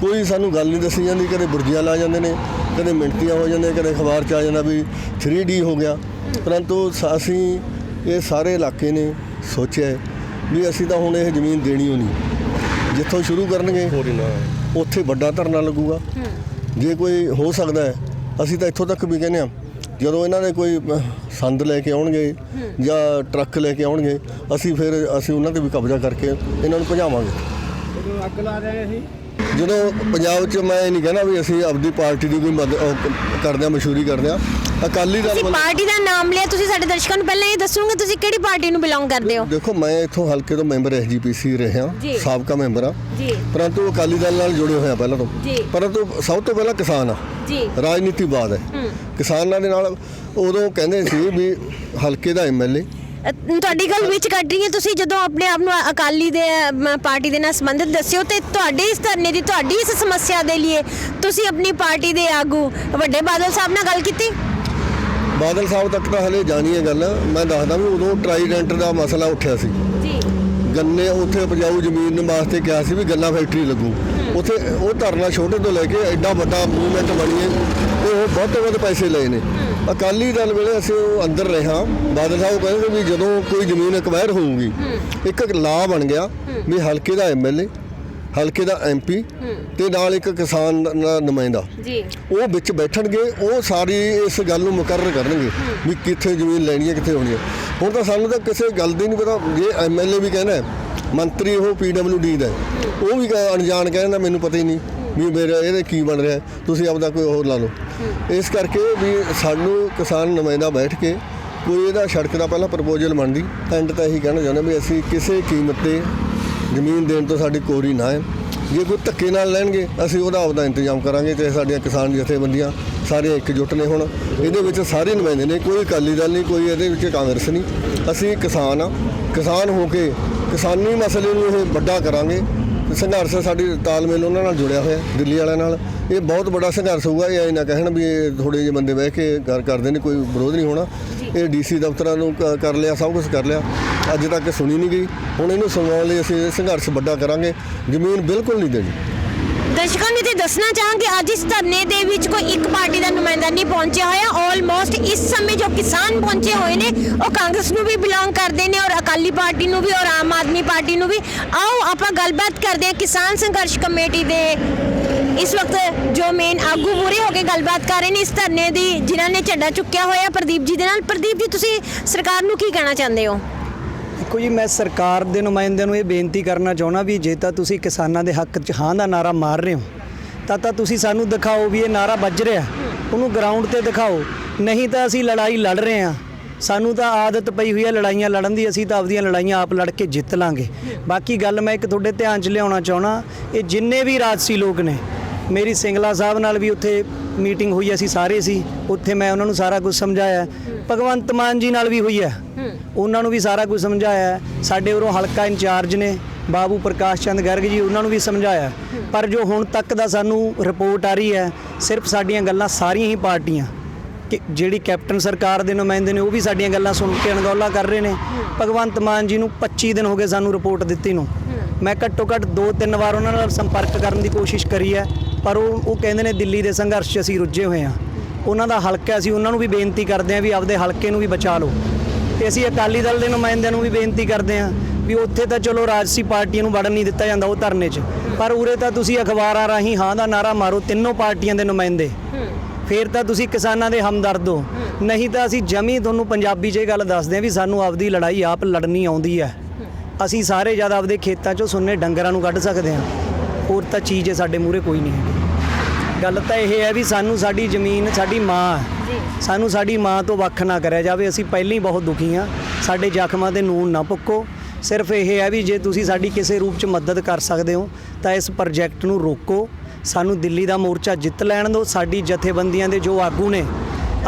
ਕੋਈ ਸਾਨੂੰ ਗੱਲ ਨਹੀਂ ਦੱਸੀ ਜਾਂਦੀ, ਕਦੇ ਬੁਰਜੀਆਂ ਲਾ ਜਾਂਦੇ ਨੇ, ਕਦੇ ਮਿੰਟੀਆਂ ਹੋ ਜਾਂਦੇ, ਕਦੇ ਅਖਬਾਰ 'ਚ ਆ ਜਾਂਦਾ ਵੀ 3D ਹੋ ਗਿਆ, ਪਰੰਤੂ ਅਸੀਂ ਇਹ ਸਾਰੇ ਇਲਾਕੇ ਨੇ ਸੋਚਿਆ ਵੀ ਅਸੀਂ ਤਾਂ ਹੁਣ ਇਹ ਜ਼ਮੀਨ ਦੇਣੀ ਓ ਨਹੀਂ। ਜਿੱਥੋਂ ਸ਼ੁਰੂ ਕਰਨਗੇ ਉੱਥੇ ਵੱਡਾ ਧਰਨਾ ਲੱਗੂਗਾ। ਜੇ ਕੋਈ ਹੋ ਸਕਦਾ ਹੈ ਅਸੀਂ ਤਾਂ ਇੱਥੋਂ ਤੱਕ ਵੀ ਕਹਿੰਦੇ ਹਾਂ ਜਦੋਂ ਇਹਨਾਂ ਦੇ ਕੋਈ ਸੰਦ ਲੈ ਕੇ ਆਉਣਗੇ ਜਾਂ ਟਰੱਕ ਲੈ ਕੇ ਆਉਣਗੇ ਅਸੀਂ ਉਹਨਾਂ ਤੇ ਵੀ ਕਬਜ਼ਾ ਕਰਕੇ ਇਹਨਾਂ ਨੂੰ ਭਜਾਵਾਂਗੇ। ਅੱਗ ਲਾ ਰਹੇ ਅਸੀਂ ਜਦੋਂ ਪੰਜਾਬ 'ਚ ਮੈਂ ਇਹ ਨਹੀਂ ਕਹਿਣਾ ਵੀ ਅਸੀਂ ਆਪਣੀ ਪਾਰਟੀ ਦੀ ਕੋਈ ਕਰਦੇ ਹਾਂ, ਮਸ਼ਹੂਰੀ ਕਰਦੇ ਹਾਂ। ਅਕਾਲੀ ਦਲ ਤੁਸੀਂ ਪਾਰਟੀ ਦਾ ਨਾਮ ਲਿਆ, ਤੁਸੀਂ ਸਾਡੇ ਦਰਸ਼ਕਾਂ ਨੂੰ ਪਹਿਲਾਂ ਇਹ ਦੱਸੋਗੇ ਤੁਸੀਂ ਕਿਹੜੀ ਪਾਰਟੀ ਨੂੰ ਬਿਲੋਂਗ ਕਰਦੇ ਹੋ? ਦੇਖੋ ਮੈਂ ਇੱਥੋਂ ਹਲਕੇ ਤੋਂ ਮੈਂਬਰ SGPC ਰਿਹਾ, ਸਾਬਕਾ ਮੈਂਬਰ ਆ, ਜੀ, ਪਰੰਤੂ ਅਕਾਲੀ ਦਲ ਨਾਲ ਜੁੜੇ ਹੋਏ ਆ ਪਹਿਲਾਂ ਤੋਂ, ਪਰੰਤੂ ਸਭ ਤੋਂ ਪਹਿਲਾਂ ਕਿਸਾਨ ਆ ਜੀ, ਰਾਜਨੀਤੀ ਬਾਅਦ ਹੈ। ਕਿਸਾਨਾਂ ਦੇ ਨਾਲ ਉਦੋਂ ਕਹਿੰਦੇ ਸੀ ਵੀ ਹਲਕੇ ਦਾ MLA ਤੁਹਾਡੀ ਗੱਲ ਵਿੱਚ ਕੱਢ ਰਹੀ ਹੈ। ਤੁਸੀਂ ਜਦੋਂ ਆਪਣੇ ਆਪ ਨੂੰ ਅਕਾਲੀ ਦੇ ਪਾਰਟੀ ਦੇ ਨਾਲ ਸੰਬੰਧਿਤ ਦੱਸਿਓ ਤੇ ਤੁਹਾਡੇ ਇਸ ਧਰਨੇ ਦੀ ਤੁਹਾਡੀ ਇਸ ਸਮੱਸਿਆ ਦੇ ਲਈ ਤੁਸੀਂ ਆਪਣੀ ਪਾਰਟੀ ਦੇ ਆਗੂ ਵੱਡੇ ਬਾਦਲ ਸਾਹਿਬ ਨਾਲ ਗੱਲ ਕੀਤੀ? ਬਾਦਲ ਸਾਹਿਬ ਤੱਕ ਤਾਂ ਹਲੇ ਜਾਣੀ ਹੈ ਗੱਲ। ਮੈਂ ਦੱਸਦਾ ਵੀ ਉਦੋਂ ਟਰਾਈਡੈਂਟ ਦਾ ਮਸਲਾ ਉੱਠਿਆ ਸੀ ਜੀ, ਗੰਨੇ ਉੱਥੇ ਉਪਜਾਊ ਜ਼ਮੀਨ ਵਾਸਤੇ ਕਿਹਾ ਸੀ ਵੀ ਗੰਨਾ ਫੈਕਟਰੀ ਲੱਗੂ ਉੱਥੇ। ਉਹ ਧਰਨਾ ਛੋਟੇ ਤੋਂ ਲੈ ਕੇ ਐਡਾ ਵੱਡਾ ਮੂਵਮੈਂਟ ਬਣੀ ਹੈ ਤੇ ਉਹ ਬਹੁਤ ਤੋਂ ਵੱਧ ਪੈਸੇ ਲਏ ਨੇ। ਅਕਾਲੀ ਦਲ ਵੇਲੇ ਅਸੀਂ ਉਹ ਅੰਦਰ ਰਿਹਾ, ਬਾਦਲ ਸਾਹਿਬ ਕਹਿੰਦੇ ਵੀ ਜਦੋਂ ਕੋਈ ਜ਼ਮੀਨ ਐਕਵਾਇਰ ਹੋਊਗੀ ਇੱਕ ਲਾਅ ਬਣ ਗਿਆ ਵੀ ਹਲਕੇ ਦਾ MLA, ਹਲਕੇ ਦਾ MP ਤੇ ਨਾਲ ਇੱਕ ਕਿਸਾਨ ਦਾ ਨੁਮਾਇੰਦਾ ਜੀ, ਉਹ ਵਿੱਚ ਬੈਠਣਗੇ, ਉਹ ਸਾਰੀ ਇਸ ਗੱਲ ਨੂੰ ਮੁਕਰਰ ਕਰਨਗੇ ਵੀ ਕਿੱਥੇ ਜ਼ਮੀਨ ਲੈਣੀ ਹੈ ਕਿੱਥੇ ਹੋਣੀ ਹੈ। ਹੁਣ ਤਾਂ ਸਾਨੂੰ ਤਾਂ ਕਿਸੇ ਗੱਲ ਦੀ ਨਹੀਂ ਪਤਾ। ਜੇ MLA ਵੀ ਕਹਿੰਦਾ ਮੰਤਰੀ ਉਹ PWD ਦਾ ਉਹ ਵੀ ਅਣਜਾਣ ਕਹਿੰਦਾ ਮੈਨੂੰ ਪਤਾ ਹੀ ਨਹੀਂ ਵੀ ਮੇਰਾ ਇਹਦੇ ਕੀ ਬਣ ਰਿਹਾ, ਤੁਸੀਂ ਆਪਦਾ ਕੋਈ ਹੋਰ ਲਾ ਲਓ। ਇਸ ਕਰਕੇ ਵੀ ਸਾਨੂੰ ਕਿਸਾਨ ਨੁਮਾਇੰਦਾ ਬੈਠ ਕੇ ਕੋਈ ਇਹਦਾ ਸੜਕ ਦਾ ਪਹਿਲਾਂ ਪ੍ਰਪੋਜ਼ਲ ਬਣਦੀ। ਐਂਡ ਤਾਂ ਇਹੀ ਕਹਿਣਾ ਚਾਹੁੰਦੇ ਵੀ ਅਸੀਂ ਕਿਸੇ ਕੀਮਤ 'ਤੇ ਜ਼ਮੀਨ ਦੇਣ ਤੋਂ ਸਾਡੀ ਕੋਰੀ ਨਾ ਹੈ। ਜੇ ਕੋਈ ਧੱਕੇ ਨਾਲ ਲੈਣਗੇ ਅਸੀਂ ਉਹਦਾ ਆਪਦਾ ਇੰਤਜ਼ਾਮ ਕਰਾਂਗੇ। ਤੇ ਸਾਡੀਆਂ ਕਿਸਾਨ ਜਥੇਬੰਦੀਆਂ ਸਾਰੇ ਇਕਜੁੱਟ ਨੇ। ਹੁਣ ਇਹਦੇ ਵਿੱਚ ਸਾਰੇ ਨੁਮਾਇੰਦੇ ਨੇ, ਕੋਈ ਅਕਾਲੀ ਦਲ ਨਹੀਂ, ਕੋਈ ਇਹਦੇ ਵਿੱਚ ਕਾਂਗਰਸ ਨਹੀਂ। ਅਸੀਂ ਕਿਸਾਨ ਆ, ਕਿਸਾਨ ਹੋ ਕੇ ਕਿਸਾਨੀ ਮਸਲੇ ਨੂੰ ਇਹ ਵੱਡਾ ਕਰਾਂਗੇ। ਸੰਘਰਸ਼ ਸਾਡੀ ਤਾਲਮੇਲ ਉਹਨਾਂ ਨਾਲ ਜੁੜਿਆ ਹੋਇਆ ਦਿੱਲੀ ਵਾਲਿਆਂ ਨਾਲ। ਇਹ ਬਹੁਤ ਵੱਡਾ ਸੰਘਰਸ਼ ਹੋਊਗਾ। ਇਹ ਨਾ ਕਹਿਣ ਵੀ ਇਹ ਥੋੜ੍ਹੇ ਜਿਹੇ ਬੰਦੇ ਬਹਿ ਕੇ ਗੱਲ ਕਰਦੇ ਨੇ, ਕੋਈ ਵਿਰੋਧ ਨਹੀਂ ਹੋਣਾ। ਇਹ DC ਦਫ਼ਤਰਾਂ ਨੂੰ ਕਰ ਲਿਆ, ਸਭ ਕੁਝ ਕਰ ਲਿਆ, ਅੱਜ ਤੱਕ ਸੁਣੀ ਨਹੀਂ ਗਈ। ਹੁਣ ਇਹਨੂੰ ਸੁਣਾਉਣ ਲਈ ਅਸੀਂ ਸੰਘਰਸ਼ ਵੱਡਾ ਕਰਾਂਗੇ। ਜ਼ਮੀਨ ਬਿਲਕੁਲ ਨਹੀਂ ਦੇਣੀ। ਦਰਸ਼ਕਾਂ ਨੂੰ ਤੇ ਦੱਸਣਾ ਚਾਹਾਂਗੇ ਅੱਜ ਇਸ ਧਰਨੇ ਦੇ ਵਿੱਚ ਕੋਈ ਇੱਕ ਪਾਰਟੀ ਦਾ ਨੁਮਾਇੰਦਾ ਨਹੀਂ ਪਹੁੰਚਿਆ ਹੋਇਆ। ਆਲਮੋਸਟ ਇਸ ਸਮੇਂ ਜੋ ਕਿਸਾਨ ਪਹੁੰਚੇ ਹੋਏ ਨੇ ਉਹ ਕਾਂਗਰਸ ਨੂੰ ਵੀ ਬਿਲੋਂਗ ਕਰਦੇ ਨੇ ਔਰ ਅਕਾਲੀ ਪਾਰਟੀ ਨੂੰ ਵੀ ਔਰ ਆਮ ਆਦਮੀ ਪਾਰਟੀ ਨੂੰ ਵੀ। ਆਓ ਆਪਾਂ ਗੱਲਬਾਤ ਕਰਦੇ ਹਾਂ ਕਿਸਾਨ ਸੰਘਰਸ਼ ਕਮੇਟੀ ਦੇ ਇਸ ਵਕਤ ਜੋ ਮੇਨ ਆਗੂ ਮੂਹਰੇ ਹੋ ਕੇ ਗੱਲਬਾਤ ਕਰ ਰਹੇ ਨੇ ਇਸ ਧਰਨੇ ਦੀ, ਜਿਨ੍ਹਾਂ ਨੇ ਝੰਡਾ ਚੁੱਕਿਆ ਹੋਇਆ ਪ੍ਰਦੀਪ ਜੀ ਦੇ ਨਾਲ। ਪ੍ਰਦੀਪ ਜੀ, ਤੁਸੀਂ ਸਰਕਾਰ ਨੂੰ ਕੀ ਕਹਿਣਾ ਚਾਹੁੰਦੇ ਹੋ? ਦੇਖੋ ਜੀ, ਮੈਂ ਸਰਕਾਰ ਦੇ ਨੁਮਾਇੰਦਿਆਂ ਨੂੰ ਇਹ ਬੇਨਤੀ ਕਰਨਾ ਚਾਹੁੰਦਾ ਵੀ ਜੇ ਤਾਂ ਤੁਸੀਂ ਕਿਸਾਨਾਂ ਦੇ ਹੱਕ 'ਚ ਹਾਂ ਦਾ ਨਾਰਾ ਮਾਰ ਰਹੇ ਹੋ ਤਾਂ ਤੁਸੀਂ ਸਾਨੂੰ ਦਿਖਾਓ ਵੀ ਇਹ ਨਾਰਾ ਵੱਜ ਰਿਹਾ, ਉਹਨੂੰ ਗਰਾਊਂਡ ਤੇ ਦਿਖਾਓ। ਨਹੀਂ ਤਾਂ ਅਸੀਂ ਲੜਾਈ ਲੜ ਰਹੇ ਹਾਂ, ਸਾਨੂੰ ਤਾਂ ਆਦਤ ਪਈ ਹੋਈ ਹੈ ਲੜਾਈਆਂ ਲੜਨ ਦੀ, ਅਸੀਂ ਤਾਂ ਆਪਦੀਆਂ ਲੜਾਈਆਂ ਆਪ ਲੜ ਕੇ ਜਿੱਤ ਲਾਂਗੇ। ਬਾਕੀ ਗੱਲ ਮੈਂ ਇੱਕ ਤੁਹਾਡੇ ਧਿਆਨ 'ਚ ਲਿਆਉਣਾ ਚਾਹੁੰਦਾ, ਇਹ ਜਿੰਨੇ ਵੀ ਰਾਜਸੀ ਲੋਕ ਨੇ, ਮੇਰੀ ਸਿੰਗਲਾ ਸਾਹਿਬ ਨਾਲ ਵੀ ਉੱਥੇ ਮੀਟਿੰਗ ਹੋਈ, ਅਸੀਂ ਸਾਰੇ ਸੀ ਉੱਥੇ, ਮੈਂ ਉਹਨਾਂ ਨੂੰ ਸਾਰਾ ਕੁਝ ਸਮਝਾਇਆ। ਭਗਵੰਤ ਮਾਨ ਜੀ ਨਾਲ ਵੀ ਹੋਈ ਹੈ, ਉਹਨਾਂ ਨੂੰ ਵੀ ਸਾਰਾ ਕੁਝ ਸਮਝਾਇਆ। ਸਾਡੇ ਉਰੋਂ ਹਲਕਾ ਇੰਚਾਰਜ ਨੇ ਬਾਬੂ ਪ੍ਰਕਾਸ਼ ਚੰਦ ਗਰਗ ਜੀ, ਉਹਨਾਂ ਨੂੰ ਵੀ ਸਮਝਾਇਆ। ਪਰ ਜੋ ਹੁਣ ਤੱਕ ਦਾ ਸਾਨੂੰ ਰਿਪੋਰਟ ਆ ਰਹੀ ਹੈ, ਸਿਰਫ ਸਾਡੀਆਂ ਗੱਲਾਂ ਸਾਰੀਆਂ ਹੀ ਪਾਰਟੀਆਂ ਕਿ ਜਿਹੜੀ ਕੈਪਟਨ ਸਰਕਾਰ ਦੇ ਨੁਮਾਇੰਦੇ ਨੇ ਉਹ ਵੀ ਸਾਡੀਆਂ ਗੱਲਾਂ ਸੁਣ ਕੇ ਅਣਗੌਲਾ ਕਰ ਰਹੇ ਨੇ। ਭਗਵੰਤ ਮਾਨ ਜੀ ਨੂੰ 25 ਦਿਨ ਹੋ ਗਏ ਸਾਨੂੰ ਰਿਪੋਰਟ ਦਿੱਤੀ ਨੂੰ। ਮੈਂ ਘੱਟੋ ਘੱਟ 2-3 ਵਾਰ ਉਹਨਾਂ ਨਾਲ ਸੰਪਰਕ ਕਰਨ ਦੀ ਕੋਸ਼ਿਸ਼ ਕਰੀ ਹੈ, ਪਰ ਉਹ ਕਹਿੰਦੇ ਨੇ ਦਿੱਲੀ ਦੇ ਸੰਘਰਸ਼ 'ਚ ਅਸੀਂ ਰੁੱਝੇ ਹੋਏ ਹਾਂ। ਉਹਨਾਂ ਦਾ ਹਲਕਾ, ਅਸੀਂ ਉਹਨਾਂ ਨੂੰ ਵੀ ਬੇਨਤੀ ਕਰਦੇ ਹਾਂ ਵੀ ਆਪਦੇ ਹਲਕੇ ਨੂੰ ਵੀ ਬਚਾ ਲਓ। ਤੇ ਅਸੀਂ ਅਕਾਲੀ ਦਲ ਦੇ ਨੁਮਾਇੰਦਿਆਂ ਨੂੰ ਵੀ ਬੇਨਤੀ ਕਰਦੇ ਹਾਂ ਵੀ ਉੱਥੇ ਤਾਂ ਚਲੋ ਰਾਜਸੀ ਪਾਰਟੀਆਂ ਨੂੰ ਵੜਨ ਨਹੀਂ ਦਿੱਤਾ ਜਾਂਦਾ ਉਹ ਧਰਨੇ 'ਚ, ਪਰ ਉਰੇ ਤਾਂ ਤੁਸੀਂ ਅਖਬਾਰਾਂ ਰਾਹੀਂ ਹਾਂ ਦਾ ਨਾਰਾ ਮਾਰੋ, ਤਿੰਨੋਂ ਪਾਰਟੀਆਂ ਦੇ ਨੁਮਾਇੰਦੇ, ਫਿਰ ਤਾਂ ਤੁਸੀਂ ਕਿਸਾਨਾਂ ਦੇ ਹਮਦਰਦ ਹੋ। ਨਹੀਂ ਤਾਂ ਅਸੀਂ ਜਮੀ ਤੁਹਾਨੂੰ ਪੰਜਾਬੀ 'ਚ ਇਹ ਗੱਲ ਦੱਸਦੇ ਹਾਂ ਵੀ ਸਾਨੂੰ ਆਪਦੀ ਲੜਾਈ ਆਪ ਲੜਨੀ ਆਉਂਦੀ ਹੈ। ਅਸੀਂ ਸਾਰੇ ਜਦ ਆਪਦੇ ਖੇਤਾਂ 'ਚੋਂ ਸੁੰਨੇ ਡੰਗਰਾਂ ਨੂੰ ਕੱਢ ਸਕਦੇ ਹਾਂ, ਹੋਰ ਤਾਂ ਚੀਜ਼ ਸਾਡੇ ਮੂਹਰੇ ਕੋਈ ਨਹੀਂ ਹੈਗੀ। ਗੱਲ ਤਾਂ ਇਹ ਹੈ ਵੀ ਸਾਨੂੰ ਸਾਡੀ ਜ਼ਮੀਨ ਸਾਡੀ ਮਾਂ ਹੈ, ਸਾਨੂੰ ਸਾਡੀ ਮਾਂ ਤੋਂ ਵੱਖ ਨਾ ਕਰਿਆ ਜਾਵੇ। ਅਸੀਂ ਪਹਿਲਾਂ ਹੀ ਬਹੁਤ ਦੁਖੀ ਹਾਂ। ਸਾਡੇ ਜ਼ਖਮਾਂ ਤੇ ਨੂਨ ਨਾ ਪੁੱਕੋ। ਸਿਰਫ ਇਹ ਹੈ ਵੀ ਜੇ ਤੁਸੀਂ ਸਾਡੀ ਕਿਸੇ ਰੂਪ 'ਚ ਮਦਦ ਕਰ ਸਕਦੇ ਹੋ ਤਾਂ ਇਸ ਪ੍ਰੋਜੈਕਟ ਨੂੰ ਰੋਕੋ। ਸਾਨੂੰ ਦਿੱਲੀ ਦਾ ਮੋਰਚਾ ਜਿੱਤ ਲੈਣ ਦਿਓ। ਸਾਡੀ ਜਥੇਬੰਦੀਆਂ ਦੇ ਜੋ ਆਗੂ ਨੇ,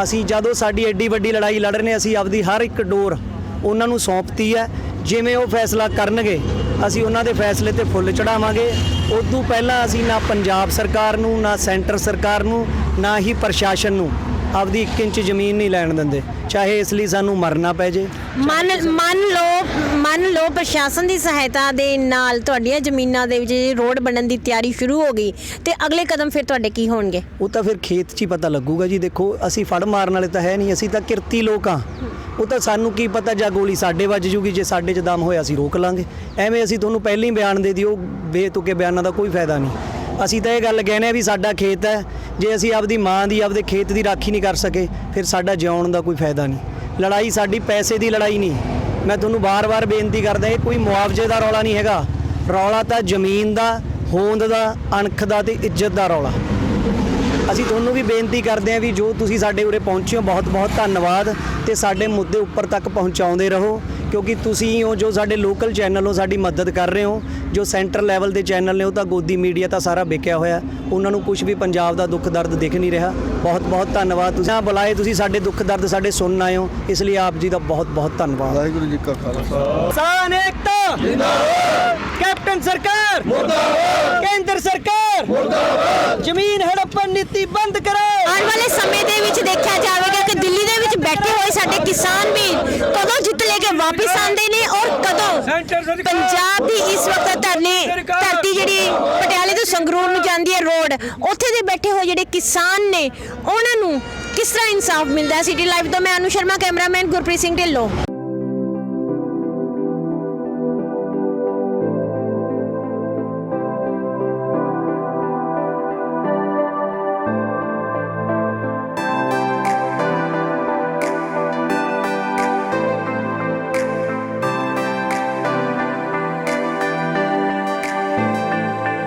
ਅਸੀਂ ਜਦੋਂ ਸਾਡੀ ਐਡੀ ਵੱਡੀ ਲੜਾਈ ਲੜ ਰਹੇ ਨੇ, ਅਸੀਂ ਆਪਦੀ ਹਰ ਇੱਕ ਡੋਰ ਉਹਨਾਂ ਨੂੰ ਸੌਂਪਤੀ ਹੈ। ਜਿਵੇਂ ਉਹ ਫੈਸਲਾ ਕਰਨਗੇ ਅਸੀਂ ਉਹਨਾਂ ਦੇ ਫੈਸਲੇ ਤੇ ਫੁੱਲ ਚੜਾਵਾਂਗੇ। ਉਦੋਂ ਪਹਿਲਾਂ ਅਸੀਂ ਨਾ ਪੰਜਾਬ ਸਰਕਾਰ ਨੂੰ, ਨਾ ਸੈਂਟਰ ਸਰਕਾਰ ਨੂੰ, ਨਾ ਹੀ ਪ੍ਰਸ਼ਾਸਨ ਨੂੰ ਆਪਦੀ 1 ਇੰਚ ਜ਼ਮੀਨ ਨਹੀਂ ਲੈਣ ਦਿੰਦੇ, ਚਾਹੇ ਇਸ ਲਈ ਸਾਨੂੰ ਮਰਨਾ ਪੈ ਜੇ। ਮੰਨ ਲਓ ਪ੍ਰਸ਼ਾਸਨ ਦੀ ਸਹਾਇਤਾ ਦੇ ਨਾਲ ਤੁਹਾਡੀਆਂ ਜ਼ਮੀਨਾਂ ਦੇ ਵਿੱਚ ਰੋਡ ਬਣਨ ਦੀ ਤਿਆਰੀ ਸ਼ੁਰੂ ਹੋ ਗਈ ਤੇ ਅਗਲੇ ਕਦਮ ਫਿਰ ਤੁਹਾਡੇ ਕੀ ਹੋਣਗੇ? ਉਹ ਤਾਂ ਫਿਰ ਖੇਤ 'ਚ ਹੀ ਪਤਾ ਲੱਗੂਗਾ ਜੀ। ਦੇਖੋ ਅਸੀਂ ਫੜ ਮਾਰਨ ਵਾਲੇ ਤਾਂ ਹੈ ਨਹੀਂ, ਅਸੀਂ ਤਾਂ ਕਿਰਤੀ ਲੋਕ ਹਾਂ। ਉਹ ਤਾਂ ਸਾਨੂੰ ਕੀ ਪਤਾ, ਜਾਂ ਗੋਲੀ ਸਾਡੇ ਵੱਜ ਜੂਗੀ, ਜੇ ਸਾਡੇ 'ਚ ਦਮ ਹੋਇਆ ਅਸੀਂ ਰੋਕ ਲਾਂਗੇ। ਐਵੇਂ ਅਸੀਂ ਤੁਹਾਨੂੰ ਪਹਿਲਾਂ ਹੀ ਬਿਆਨ ਦੇ ਦਿਓ, ਬੇਤੁਕੇ ਬਿਆਨਾਂ ਦਾ ਕੋਈ ਫਾਇਦਾ ਨਹੀਂ। ਅਸੀਂ ਤਾਂ ਇਹ ਗੱਲ ਕਹਿੰਦੇ ਆ ਵੀ ਸਾਡਾ ਖੇਤ ਹੈ, ਜੇ ਅਸੀਂ ਆਪਦੀ ਮਾਂ ਦੀ, ਆਪਦੇ ਖੇਤ ਦੀ ਰਾਖੀ ਨਹੀਂ ਕਰ ਸਕੇ ਫਿਰ ਸਾਡਾ ਜਿਉਣ ਦਾ ਕੋਈ ਫਾਇਦਾ ਨਹੀਂ। ਲੜਾਈ ਸਾਡੀ ਪੈਸੇ ਦੀ ਲੜਾਈ ਨਹੀਂ। ਮੈਂ ਤੁਹਾਨੂੰ ਵਾਰ-ਵਾਰ ਬੇਨਤੀ ਕਰਦਾ, ਇਹ ਕੋਈ ਮੁਆਵਜ਼ੇ ਦਾ ਰੌਲਾ ਨਹੀਂ ਹੈਗਾ। ਰੌਲਾ ਤਾਂ ਜ਼ਮੀਨ ਦਾ, ਹੋਂਦ ਦਾ, ਅਣਖ ਦਾ ਤੇ ਇੱਜ਼ਤ ਦਾ ਰੌਲਾ। ਅਸੀਂ ਤੁਹਾਨੂੰ ਵੀ ਬੇਨਤੀ ਕਰਦੇ ਹਾਂ ਵੀ ਜੋ ਤੁਸੀਂ ਸਾਡੇ ਉਰੇ ਪਹੁੰਚੇ ਹੋ, ਬਹੁਤ-ਬਹੁਤ ਧੰਨਵਾਦ। ਤੇ ਸਾਡੇ ਮੁੱਦੇ ਉੱਪਰ ਤੱਕ ਪਹੁੰਚਾਉਂਦੇ ਰਹੋ, ਕਿਉਂਕਿ ਤੁਸੀਂ ਹੋ ਜੋ ਸਾਡੇ ਲੋਕਲ ਚੈਨਲ ਹੋ, ਸਾਡੀ ਮਦਦ ਕਰ ਰਹੇ ਹੋ। ਜੋ ਸੈਂਟਰ ਲੈਵਲ ਦੇ ਚੈਨਲ ਨੇ ਉਹ ਤਾਂ ਗੋਦੀ ਮੀਡੀਆ ਤਾਂ ਸਾਰਾ ਵਿਕਿਆ ਹੋਇਆ, ਉਹਨਾਂ ਨੂੰ ਕੁਝ ਵੀ ਪੰਜਾਬ ਦਾ ਦੁੱਖ ਦਰਦ ਦਿਖ ਨਹੀਂ ਰਿਹਾ। ਬਹੁਤ-ਬਹੁਤ ਧੰਨਵਾਦ। ਤੁਸੀਂ ਬੁਲਾਏ, ਤੁਸੀਂ ਸਾਡੇ ਦੁੱਖ ਦਰਦ ਸਾਡੇ ਸੁਣਨ ਆਏ ਹੋ, ਇਸ ਲਈ ਆਪ ਜੀ ਦਾ ਬਹੁਤ-ਬਹੁਤ ਧੰਨਵਾਦ। ਵਾਹਿਗੁਰੂ ਜੀ ਕਾ ਖਾਲਸਾ। ਕਿਸਾਨ ਏਕਤਾ ਜਿੰਦਾਬਾਦ। ਕੈਪਟਨ ਸਰਕਾਰ ਮੁਰਦਾਬਾਦ। ਕੇਂਦਰ ਸਰਕਾਰ ਮੁਰਦਾਬਾਦ। ਜ਼ਮੀਨ ਹੜੱਪਣ ਨੀਤੀ ਬੰਦ ਕਰੋ। ਆਉਣ ਵਾਲੇ ਸਮੇਂ ਦੇ ਵਿੱਚ ਦੇਖਿਆ ਜਾਵੇਗਾ ਕਿ ਦਿੱਲੀ ਦੇ ਵਿੱਚ ਬੈਠੇ ਹੋਏ ਸਾਡੇ ਕਿਸਾਨ ਵੀ ਕਦੋਂ ਜਿੱਤ ਲੈ ਕੇ ਵਾਪਸ ਆਉਂਦੇ ਨੇ ਔਰ ਕਦੋਂ ਪੰਜਾਬ ਦੀ ਇਸ ਵਕਤ ਧਰਤੀ ਜਿਹੜੀ ਪਟਿਆਲੇ ਤੋਂ ਸੰਗਰੂਰ ਨੂੰ ਜਾਂਦੀ ਹੈ ਰੋਡ, ਉੱਥੇ ਦੇ ਬੈਠੇ ਹੋਏ ਜਿਹੜੇ ਕਿਸਾਨ ਨੇ ਉਹਨਾਂ ਨੂੰ ਕਿਸ ਤਰ੍ਹਾਂ ਇਨਸਾਫ ਮਿਲਦਾ ਹੈ। ਸਿਟੀ ਲਾਈਵ ਤੋਂ ਮੈਂ ਅਨੂ ਸ਼ਰਮਾ, ਕੈਮਰਾਮੈਨ ਗੁਰਪ੍ਰੀਤ ਸਿੰਘ ਢਿੱਲੋਂ।